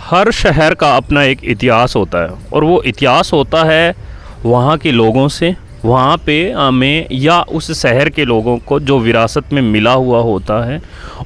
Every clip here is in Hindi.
हर शहर का अपना एक इतिहास होता है और वो इतिहास होता है वहाँ के लोगों से, वहाँ पे हमें या उस शहर के लोगों को जो विरासत में मिला हुआ होता है।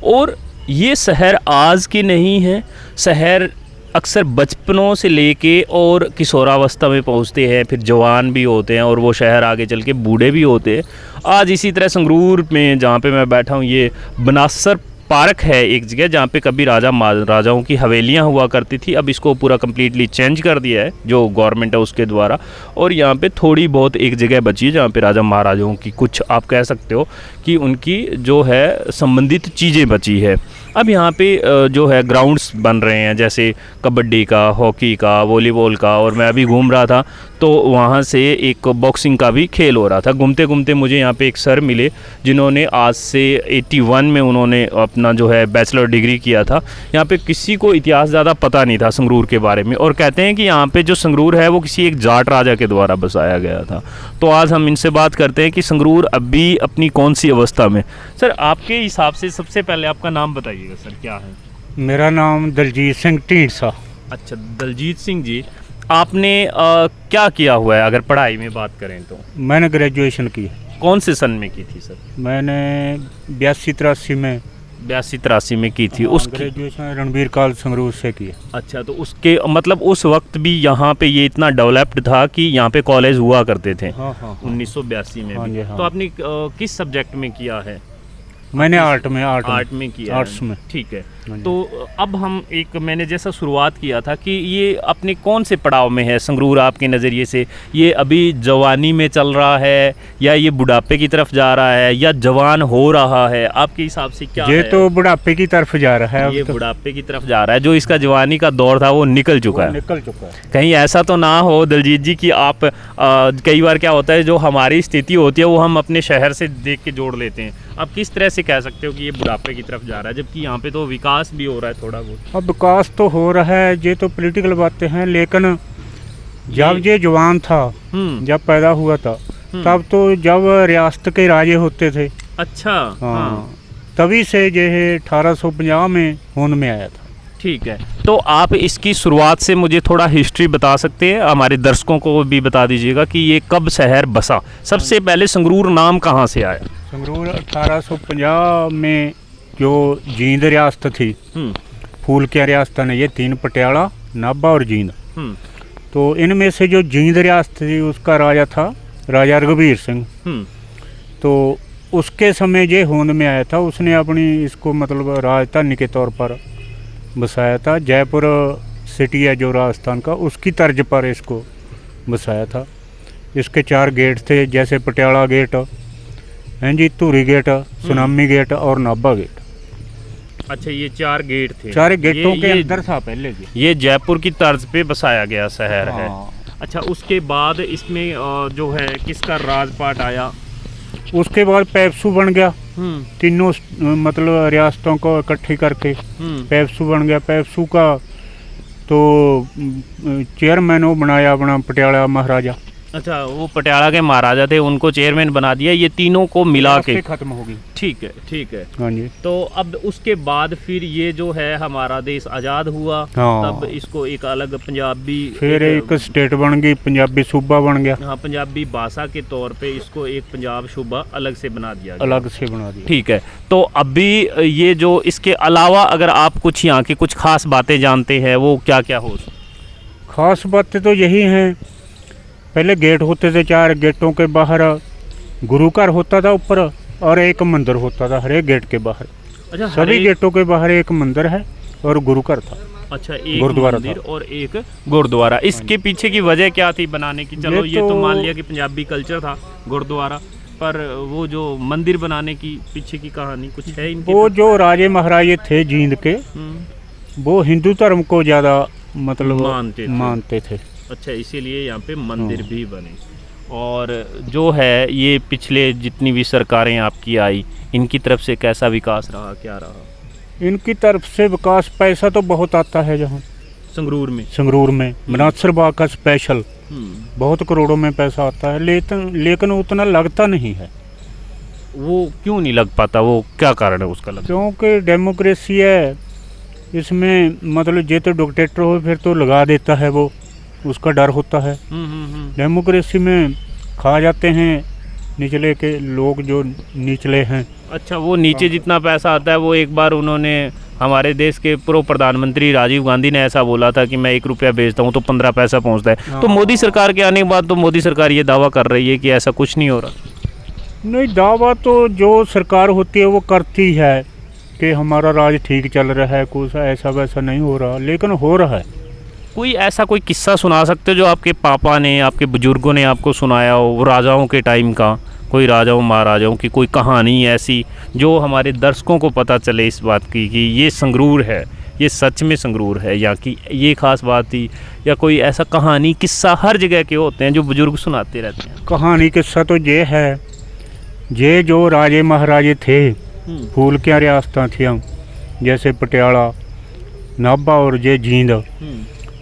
और ये शहर आज की नहीं है, शहर अक्सर बचपनों से लेके और किशोरावस्था में पहुँचते हैं, फिर जवान भी होते हैं और वो शहर आगे चल के बूढ़े भी होते हैं। आज इसी तरह संगरूर में जहाँ पे मैं बैठा हूँ, ये बनासर पार्क है एक जगह जहाँ पे कभी राजाओं की हवेलियाँ हुआ करती थी। अब इसको पूरा कम्प्लीटली चेंज कर दिया है जो गवर्नमेंट है उसके द्वारा, और यहाँ पे थोड़ी बहुत एक जगह बची है जहाँ पे राजा महाराजाओं की कुछ आप कह सकते हो कि उनकी जो है संबंधित चीज़ें बची है। अब यहाँ पे जो है ग्राउंड्स बन रहे हैं, जैसे कबड्डी का, हॉकी का, वॉलीबॉल का, और मैं अभी घूम रहा था तो वहाँ से एक बॉक्सिंग का भी खेल हो रहा था। घूमते घूमते मुझे यहाँ पे एक सर मिले जिन्होंने आज से 81 में उन्होंने अपना जो है बैचलर डिग्री किया था। यहाँ पे किसी को इतिहास ज़्यादा पता नहीं था संगरूर के बारे में, और कहते हैं कि यहाँ पे जो संगरूर है वो किसी एक जाट राजा के द्वारा बसाया गया था। तो आज हम इनसे बात करते हैं कि संगरूर अभी अपनी कौन सी अवस्था में। सर, आपके हिसाब से सबसे पहले आपका नाम बताइएगा सर, क्या है? मेरा नाम दलजीत सिंह ढींडसा। अच्छा, दलजीत सिंह जी, आपने क्या किया हुआ है अगर पढ़ाई में बात करें तो? मैंने ग्रेजुएशन की। कौन से सन में की थी सर? मैंने 82-83 में 82-83 में की थी। उसकी ग्रेजुएशन रणबीर कॉलेज संगरूर से की। अच्छा, तो उसके मतलब उस वक्त भी यहाँ पे ये इतना डेवलप्ड था कि यहाँ पे कॉलेज हुआ करते थे। हाँ। 1982 में भी। हाँ। तो आपने किस सब्जेक्ट में किया है? मैंने आर्ट में किया आर्ट्स में। ठीक है। तो अब हम मैंने जैसा शुरुआत किया था कि ये अपने कौन से पड़ाव में है संगरूर आपके नज़रिए से? ये अभी जवानी में चल रहा है या ये बुढ़ापे की तरफ जा रहा है या जवान हो रहा है? आपके हिसाब से क्या ये है? तो बुढ़ापे की तरफ जा रहा है। ये बुढ़ापे की तरफ जा रहा है। जो इसका जवानी का दौर था वो निकल चुका है। कहीं ऐसा तो ना हो दलजीत जी कि आप कई बार क्या होता है, जो हमारी स्थिति होती है वो हम अपने शहर से देख के जोड़ लेते हैं। आप किस तरह से कह सकते हो कि ये बुढ़ापे की तरफ जा रहा है, जबकि यहाँ पे तो विकास भी हो रहा है थोड़ा बहुत? अब विकास तो हो रहा है, ये तो पॉलिटिकल बातें हैं, लेकिन जब ये जवान था, जब पैदा हुआ था, तब तो जब रियासत के राजे होते थे। अच्छा। हाँ। तभी से जो है 1850 में होंद में आया था। ठीक है, तो आप इसकी शुरुआत से मुझे थोड़ा हिस्ट्री बता सकते हैं, हमारे दर्शकों को भी बता दीजिएगा कि ये कब शहर बसा? सबसे पहले संगरूर नाम कहाँ से आया? संगरूर 1850 में जो जींद रियासत थी, फूल की रियासत ने ये 3 पटियाला, नाभा और जींद। तो इनमें से जो जींद रियासत थी उसका राजा था राजा रघुवीर सिंह। तो उसके समय ये होंद में आया था, उसने अपनी इसको मतलब राजधानी के तौर पर बसाया था। जयपुर सिटी है जो राजस्थान का, उसकी तर्ज पर इसको बसाया था। इसके 4 गेट थे, जैसे पटियाला गेट, हैं जी, धूरी गेट, सुनामी गेट और नाभा गेट। अच्छा, ये 4 गेट थे। 4 गेटों के अंदर था पहले जी। ये जयपुर की तर्ज पे बसाया गया शहर है। हाँ। अच्छा, उसके बाद इसमें जो है किसका राजपाट आया? उसके बाद पेप्सू बन गया। तीनों मतलब रियासतों को इकट्ठी करके पेप्सू बन गया। पेप्सू का तो चेयरमैन वो बनाया अपना पटियाला महाराजा। अच्छा, वो पटियाला के महाराजा थे, उनको चेयरमैन बना दिया। ये तीनों को मिला के खत्म हो गई। ठीक है, ठीक है। हाँ जी। तो अब उसके बाद फिर ये जो है हमारा देश आज़ाद हुआ। हाँ। तब इसको एक अलग पंजाबी, फिर एक स्टेट बन गई, पंजाबी सूबा बन गया। हाँ, पंजाबी भाषा के तौर पे इसको एक पंजाब सूबा अलग से बना दिया गया। अलग से बना दिया। ठीक है। तो अभी ये जो इसके अलावा अगर आप कुछ यहाँ की कुछ खास बातें जानते हैं वो क्या क्या हो? खास बातें तो यही हैं, पहले गेट होते थे 4 गेटों के बाहर गुरु घर होता था ऊपर, और एक मंदिर होता था हर एक गेट के बाहर। अच्छा, सभी गेटों के बाहर एक मंदिर है और गुरु घर था। अच्छा, एक मंदिर और एक गुरुद्वारा। इसके पीछे की वजह क्या थी बनाने की? चलो ये तो मान लिया कि पंजाबी कल्चर था गुरुद्वारा, पर वो जो मंदिर बनाने की पीछे की कहानी कुछ है इनकी? वो जो राजे महाराजे थे जींद के, वो हिंदू धर्म को ज़्यादा मतलब मानते थे। अच्छा, इसीलिए यहाँ पे मंदिर भी बने। और जो है ये पिछले जितनी भी सरकारें आपकी आई, इनकी तरफ से कैसा विकास रहा, क्या रहा? इनकी तरफ से विकास, पैसा तो बहुत आता है जहाँ संगरूर में बनासर बाग का स्पेशल बहुत करोड़ों में पैसा आता है, लेकिन उतना लगता नहीं है। वो क्यों नहीं लग पाता? वो क्या कारण है उसका? क्योंकि डेमोक्रेसी है, इसमें मतलब जे तो डिक्टेटर हो फिर तो लगा देता है वो, उसका डर होता है। डेमोक्रेसी में खा जाते हैं निचले के लोग जो निचले हैं। अच्छा, वो नीचे जितना पैसा आता है वो एक बार उन्होंने हमारे देश के पूर्व प्रधानमंत्री राजीव गांधी ने ऐसा बोला था कि मैं 1 रुपया बेचता हूँ तो 15 पैसा पहुँचता है। तो मोदी सरकार के आने के बाद तो मोदी सरकार ये दावा कर रही है कि ऐसा कुछ नहीं हो रहा। नहीं, दावा तो जो सरकार होती है वो करती है कि हमारा राज ठीक चल रहा है, कुछ ऐसा वैसा नहीं हो रहा, लेकिन हो रहा है। कोई ऐसा कोई किस्सा सुना सकते हो जो आपके पापा ने, आपके बुजुर्गों ने आपको सुनाया हो, वो राजाओं के टाइम का, कोई राजाओं महाराजाओं की कोई कहानी ऐसी जो हमारे दर्शकों को पता चले इस बात की कि ये संगरूर है, ये सच में संगरूर है, या कि ये खास बात थी, या कोई ऐसा कहानी किस्सा हर जगह के होते हैं जो बुजुर्ग सुनाते रहते हैं। कहानी किस्सा तो ये है, ये जो राजे महाराजे थे, फूल क्या रियासतां थी जैसे पटियाला, नाभा और ये जींद,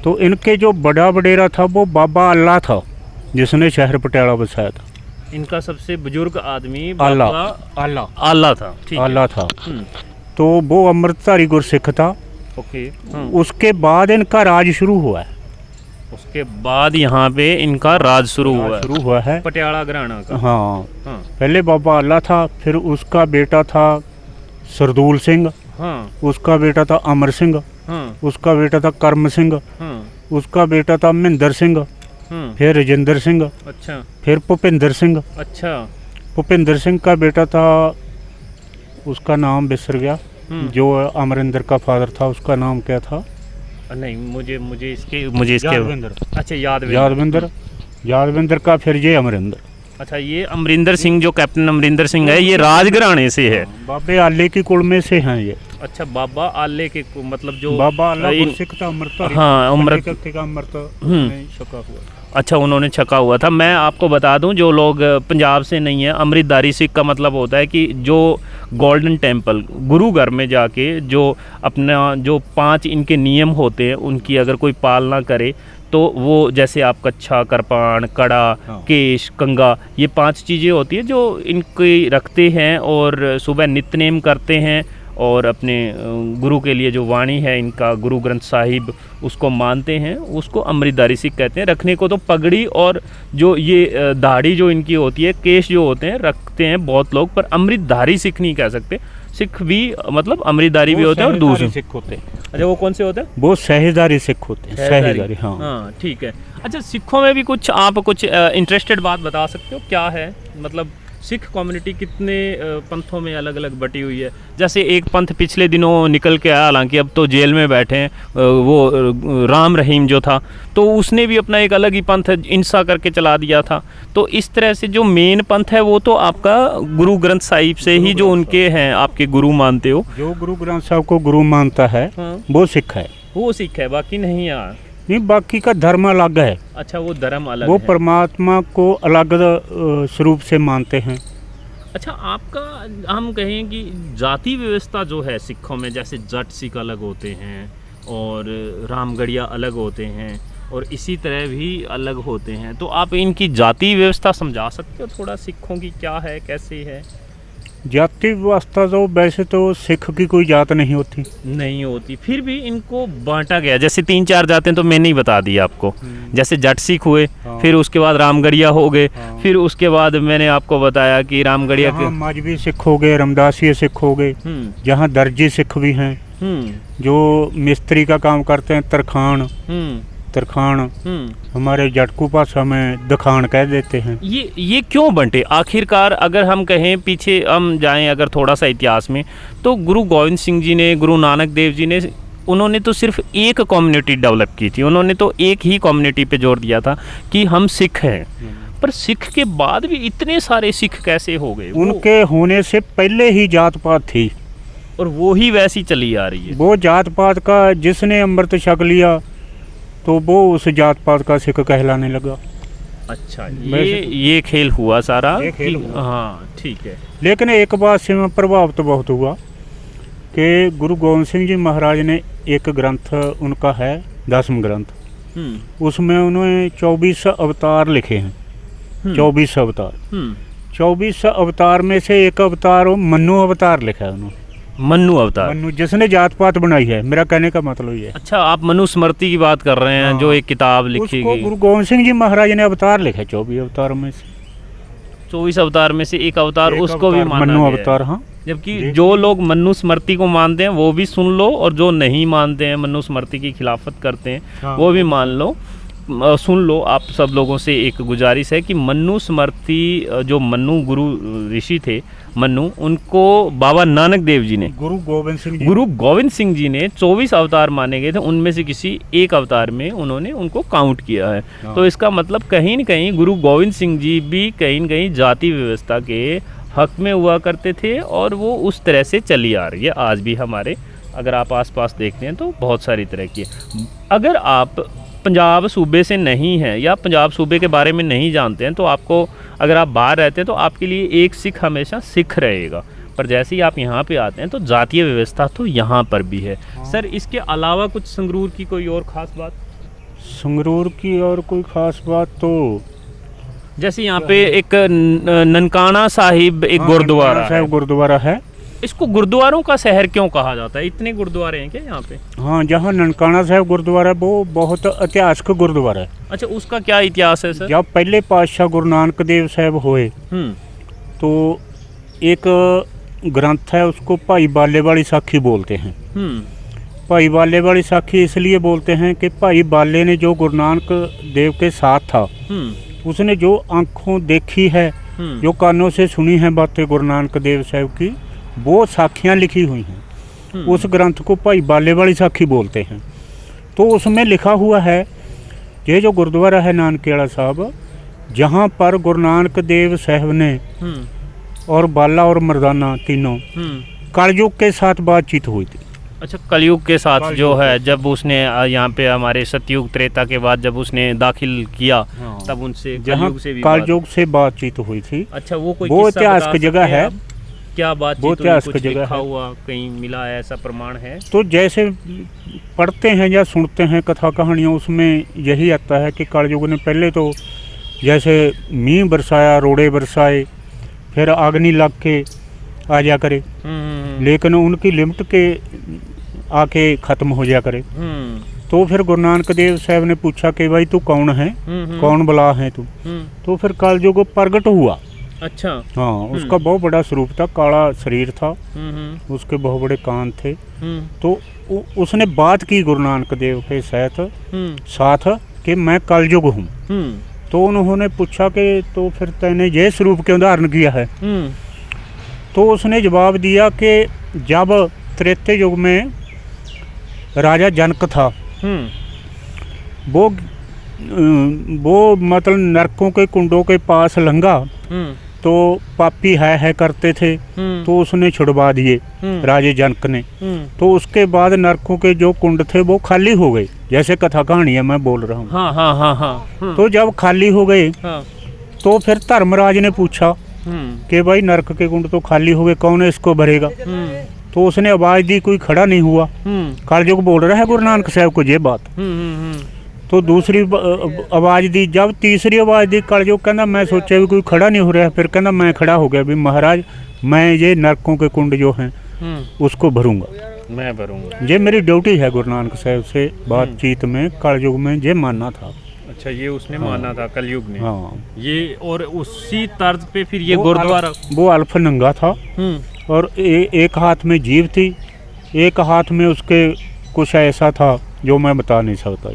तो इनके जो बड़ा वडेरा था वो बाबा अल्लाह था जिसने शहर पटियाला बसाया था। इनका सबसे बुजुर्ग आदमी अल्लाह था। अल्लाह था। तो वो अमृतधारी गुरसिख था। ओके। उसके बाद इनका राज शुरू हुआ है। उसके बाद यहाँ पे इनका राज शुरू हुआ है पटियाला घराना का। हाँ, पहले बाबा अल्लाह था, फिर उसका बेटा था सरदूल सिंह, उसका बेटा था अमर सिंह, उसका बेटा था करम सिंह, उसका बेटा था महेंद्र सिंह, फिर राजेंद्र सिंह, अच्छा, फिर भुपिंदर सिंह, अच्छा, भुपिंदर सिंह का बेटा था, उसका नाम बिसर गया, जो अमरिंदर का फादर था उसका नाम क्या था? नहीं, मुझे इसके अच्छा, यादविंदर का, फिर ये अमरिंदर। अच्छा, ये अमरिंदर सिंह, जो कैप्टन अमरिंदर सिंह है, ये राजघराने से है, बाबे आले की कुल में से हैं ये। अच्छा, बाबा आले के मतलब जो बाबा आला गुरसिख था, अमृत, हाँ, अमृत छका हुआ। अच्छा, उन्होंने छका हुआ था। मैं आपको बता दूं, जो लोग पंजाब से नहीं है, अमृतधारी सिख का मतलब होता है कि जो गोल्डन टेम्पल, गुरु घर में जाके जो अपना जो 5 इनके नियम होते हैं उनकी अगर कोई पालना करे तो वो, जैसे आप कच्छा, करपाण, कड़ा, केश, कंगा, ये 5 चीज़ें होती है जो इनकी रखते हैं और सुबह नित्यनेम करते हैं और अपने गुरु के लिए जो वाणी है इनका, गुरु ग्रंथ साहिब, उसको मानते हैं, उसको अमृतधारी सिख कहते हैं। रखने को तो पगड़ी और जो ये दाढ़ी जो इनकी होती है, केश जो होते हैं, रखते हैं बहुत लोग, पर अमृतधारी सिख नहीं कह सकते। सिख भी मतलब अमृतधारी भी होते हैं और दूसरे सिख होते हैं। अच्छा, वो कौन से होते हैं? वो सहजदारी सिख होते हैं। सहजदारी, हाँ, ठीक है। अच्छा, सिखों में भी कुछ आप कुछ इंटरेस्टेड बात बता सकते हो क्या है? मतलब सिख कम्युनिटी कितने पंथों में अलग अलग बटी हुई है? जैसे एक पंथ पिछले दिनों निकल के आया, हालांकि अब तो जेल में बैठे हैं, वो राम रहीम जो था, तो उसने भी अपना एक अलग ही पंथ इंसा करके चला दिया था। तो इस तरह से जो मेन पंथ है वो तो आपका गुरु ग्रंथ साहिब से ही, जो उनके हैं आपके गुरु मानते हो। जो गुरु ग्रंथ साहिब को गुरु मानता है, वो सिख है। वो सिख है, बाकी नहीं यार। नहीं, बाकी का धर्म अलग है। अच्छा, वो धर्म अलग वो है। परमात्मा को अलग स्वरूप से मानते हैं। अच्छा, आपका हम कहें कि जाति व्यवस्था जो है सिखों में, जैसे जट सिख अलग होते हैं और रामगढ़िया अलग होते हैं और इसी तरह भी अलग होते हैं, तो आप इनकी जाति व्यवस्था समझा सकते हो थोड़ा, सिखों की क्या है, कैसे है? जाति व्यवस्था तो वैसे तो सिख की कोई जात नहीं होती, फिर भी इनको बांटा गया। जैसे 3-4 जातें तो मैंने ही बता दी आपको, जैसे जट सिख हुए, फिर उसके बाद रामगढ़िया हो गए, फिर उसके बाद मैंने आपको बताया कि रामगढ़िया के माजवी सिख हो गए, रामदासी सिख हो गए, जहाँ दर्जी सिख भी हैं, जो मिस्त्री का काम करते हैं, तरखान, हमारे जटकू भाषा में दखान कह देते हैं। ये क्यों बंटे आखिरकार? अगर हम कहें पीछे हम जाएं अगर थोड़ा सा इतिहास में, तो गुरु गोविंद सिंह जी ने, गुरु नानक देव जी ने, उन्होंने तो सिर्फ एक कम्युनिटी डेवलप की थी, उन्होंने तो एक ही कम्युनिटी पे जोर दिया था कि हम सिख हैं। पर सिख के बाद भी इतने सारे सिख कैसे हो गए? उनके होने से पहले ही जात पात थी और वो ही वैसी चली आ रही है। वो जात पात का जिसने अमृत छक लिया तो वो उस जात पात का सिख कहलाने लगा। अच्छा, ये खेल हुआ सारा, हाँ, ठीक है। लेकिन एक बात से मैं प्रभावित तो बहुत हुआ कि गुरु गोविंद सिंह जी महाराज ने एक ग्रंथ उनका है 10वां ग्रंथ, उसमें उन्होंने 24 अवतार लिखे हैं। 24 अवतार 24 अवतार में से एक अवतार मनु अवतार लिखा है उन्होंने। मन्नू अवतार। मन्नू जिसने जात पात बनाई है, मेरा कहने का मतलब ये है। अच्छा, आप मनुस्मृति की बात कर रहे हैं, हाँ। जो एक किताब लिखी उसको गई। गुरु गोविंद सिंह जी महाराज ने अवतार लिखे, 24 अवतार में से 24 अवतार में से एक अवतार एक उसको भी अवतार माना मन्नू गया है। अवतार। हाँ, जबकि जी। जो लोग मनुस्मृति को मानते हैं वो भी सुन लो, और जो नहीं मानते हैं, मनुस्मृति की खिलाफत करते हैं, हाँ। वो भी मान लो, सुन लो। आप सब लोगों से एक गुजारिश है कि मनुस्मृति, जो मन्नू गुरु ऋषि थे मन्नू, उनको बाबा नानक देव जी ने, गुरु गोविंद सिंह जी ने 24 अवतार माने गए थे, उनमें से किसी एक अवतार में उन्होंने उनको काउंट किया है। हाँ। तो इसका मतलब कहीं न कहीं गुरु गोविंद सिंह जी भी कहीं न कहीं जाति व्यवस्था के हक में हुआ करते थे, और वो उस तरह से चली आ रही है आज भी। हमारे अगर आप आसपास देखते हैं तो बहुत सारी तरह की है। अगर आप पंजाब सूबे से नहीं हैं या पंजाब सूबे के बारे में नहीं जानते हैं, तो आपको, अगर आप बाहर रहते हैं तो आपके लिए एक सिख हमेशा सिख रहेगा, पर जैसे ही आप यहाँ पे आते हैं तो जातीय व्यवस्था तो यहाँ पर भी है। सर, इसके अलावा कुछ संगरूर की कोई और ख़ास बात? संगरूर की और कोई ख़ास बात तो जैसे यहाँ पे एक ननकाना साहिब एक गुरुद्वारा है। गुरुद्वारा है। इसको गुरुद्वारों का शहर क्यों कहा जाता है? इतने गुरुद्वारे हैं क्या यहाँ पे? हाँ, जहाँ ननकाना साहिब गुरुद्वारा, वो बहुत ऐतिहासिक गुरुद्वारा है। अच्छा, उसका क्या इतिहास है सर? जब पहले पातशाह गुरु नानक देव साहब हुए, तो एक ग्रंथ है, उसको भाई बाले वाली साखी बोलते हैं। भाई बाले वाली साखी इसलिए बोलते हैं कि भाई बाले ने जो गुरु नानक देव के साथ था, उसने जो आंखों देखी है, जो कानों से सुनी है बातें गुरु नानक देव साहब की, वो साखियाँ लिखी हुई हैं। उस ग्रंथ को भाई बाले वाली साखी बोलते हैं। तो उसमें लिखा हुआ है, ये जो गुरुद्वारा है नानकेड़ा साहब, जहाँ पर गुरु नानक देव साहब ने और बाला और मर्दाना तीनों कलयुग के साथ बातचीत हुई थी। अच्छा, कलयुग के साथ जो है, जब उसने यहाँ पे हमारे सतयुग त्रेता के बाद जब उसने दाखिल किया, हाँ। तब उनसे जहाँ कलयुग से बातचीत हुई थी। अच्छा, वो कोई वो किस्सा इतिहास बता की जगह सकते हैं है। आप? क्या बातचीत वो हुई, इतिहास कुछ की जगह लिखा है। हुआ कहीं मिला है, ऐसा प्रमाण है? तो जैसे पढ़ते हैं या सुनते हैं कथा कहानियाँ, उसमें यही आता है कि कलयुग ने पहले तो जैसे मींह बरसाया, रोड़े बरसाए, फिर अग्नि लग के आ जा करे, लेकिन उनकी लिमिट के आके ख़त्म हो जा करे। तो फिर गुरु नानक देव साहब ने पूछा कि भाई तू कौन है, कौन बला है तू? तो फिर कलयुग प्रगट हुआ। अच्छा। हाँ, उसका बहुत बड़ा स्वरूप था, काला शरीर था, उसके बहुत बड़े कान थे। तो उसने बात की गुरु नानक देव के साथ कि मैं कलयुग हूँ। तो उन्होंने पूछा कि तो फिर तैने ये स्वरूप क्यों धारण किया है? तो उसने जवाब दिया कि जब त्रेते युग में राजा जनक था, वो मतलब नरकों के कुंडों के पास लंघा, तो पापी है करते थे, तो उसने छुड़वा दिए राजे जनक ने। तो उसके बाद नरकों के जो कुंड थे वो खाली हो गए, जैसे कथा कहानी है मैं बोल रहा हूँ। हाँ हाँ हाँ हाँ। तो जब खाली हो गए, हाँ। तो फिर धर्मराज ने पूछा कि भाई नरक के कुंड तो खाली हो गए, कौन इसको भरेगा? तो उसने आवाज दी, कोई खड़ा नहीं हुआ। कलयुग बोल रहा है गुरु नानक साहब को ये बात। तो दूसरी आवाज़ दी, जब तीसरी आवाज़ दी, कलयुग कहना मैं सोचा भी कोई खड़ा नहीं हो रहा, फिर कहना मैं खड़ा हो गया भी महाराज, मैं ये नरकों के कुंड जो हैं उसको भरूंगा, मैं भरूंगा। ये मेरी ड्यूटी है गुरु नानक साहब से बातचीत में। कलयुग में ये मानना था। अच्छा, ये उसने माना था कलयुग ने। हाँ, ये और उसी तर्ज पे फिर ये गुरुद्वारा, वो अल्फ नंगा था और एक हाथ में जीभ थी, एक हाथ में उसके कुछ ऐसा था जो मैं बता नहीं सकता।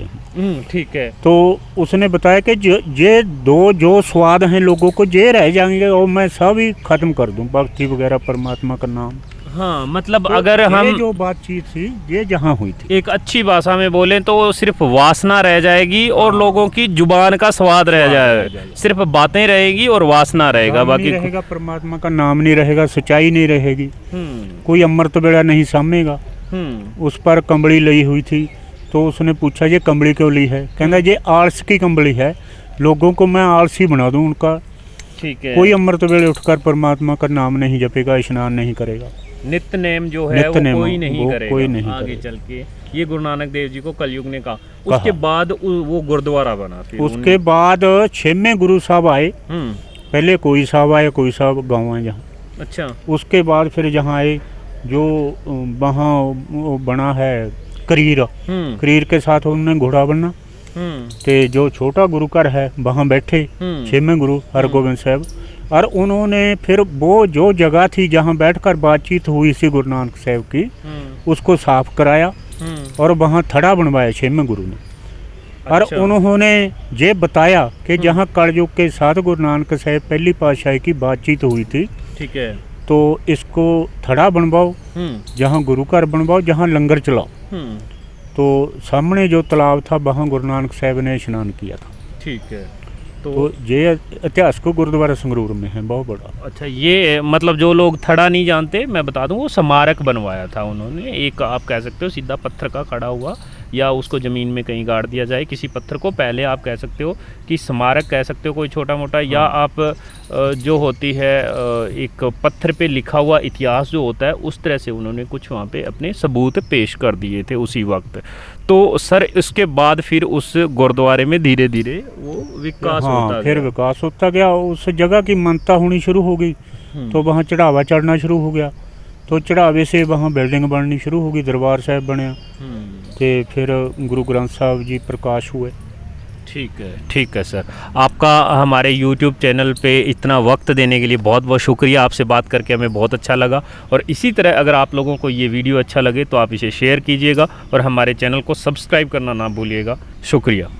ठीक है। तो उसने बताया कि ये दो जो स्वाद हैं लोगों को, ये रह जाएंगे और मैं सब ही खत्म कर दूं, भक्ति वगैरह, परमात्मा का नाम। हाँ, मतलब तो अगर हम जो बातचीत थी ये जहाँ हुई थी, एक अच्छी भाषा में बोलें तो सिर्फ वासना रह जाएगी और लोगों की जुबान का स्वाद रह जाएगा, सिर्फ बातें रहेगी और वासना रहेगा, बाकी रहेगा, परमात्मा का नाम नहीं रहेगा, सच्चाई नहीं रहेगी, कोई अमृत बेड़ा नहीं सामेगा। उस पर कंबली लई हुई थी, तो उसने पूछा ये कंबली क्यों ली है? कहना ये आलस की कंबली है, लोगों को मैं आलसी बना दूं उनका। ठीक है। कोई अमृत वेले उठकर परमात्मा का नाम नहीं जपेगा, स्नान नहीं करेगा, नित्य नेम जो है वो कोई नहीं करेगा, कोई नहीं आगे करेगा। चल के ये गुरु नानक देव जी को कलयुग ने कहा। उसके बाद वो गुरुद्वारा बना। फिर उसके बाद 6वें गुरु साहब आए। पहले कोई साहब आए, कोई साहब गाँव आए जहाँ। अच्छा। उसके बाद फिर जहाँ आए जो वहाँ वो बना है करीर, करीर के साथ उन्होंने घोड़ा बनना। ते जो छोटा गुरु घर है वहाँ बैठे 6वें गुरु हरगोबिंद साहब, और उन्होंने फिर वो जो जगह थी जहाँ बैठकर बातचीत हुई सी गुरु नानक साहब की, उसको साफ कराया और वहाँ थड़ा बनवाया 6वें गुरु ने। और अच्छा। उन्होंने ये बताया कि जहाँ कलयुग के साथ गुरु नानक साहब पहली पातशाही की बातचीत हुई थी, ठीक है। तो इसको थड़ा बनवाओ, जहाँ गुरु घर बनवाओ, जहाँ लंगर चलाओ। तो सामने जो तालाब था वहाँ गुरु नानक साहब ने स्नान किया था। ठीक है। तो ये ऐतिहासिक गुरुद्वारा संगरूर में है, बहुत बड़ा। अच्छा, ये मतलब जो लोग थड़ा नहीं जानते, मैं बता दूं, वो स्मारक बनवाया था उन्होंने, एक आप कह सकते हो सीधा पत्थर का खड़ा हुआ, या उसको ज़मीन में कहीं गाड़ दिया जाए किसी पत्थर को, पहले आप कह सकते हो कि स्मारक कह सकते हो कोई छोटा मोटा, या आप जो होती है एक पत्थर पे लिखा हुआ इतिहास जो होता है, उस तरह से उन्होंने कुछ वहाँ पे अपने सबूत पेश कर दिए थे उसी वक्त। तो सर इसके बाद फिर उस गुरुद्वारे में धीरे धीरे वो विकास होता फिर गया। विकास होता गया, उस जगह की मान्यता होनी शुरू हो गई, तो वहाँ चढ़ावा चढ़ना शुरू हो गया। तो चढ़ावे से वहाँ बिल्डिंग बननी शुरू हो गई, दरबार साहब बनया, तो फिर गुरु ग्रंथ साहब जी प्रकाश हुए। ठीक है सर, आपका हमारे YouTube चैनल पे इतना वक्त देने के लिए बहुत बहुत शुक्रिया। आपसे बात करके हमें बहुत अच्छा लगा, और इसी तरह अगर आप लोगों को ये वीडियो अच्छा लगे तो आप इसे शेयर कीजिएगा और हमारे चैनल को सब्सक्राइब करना ना भूलिएगा। शुक्रिया।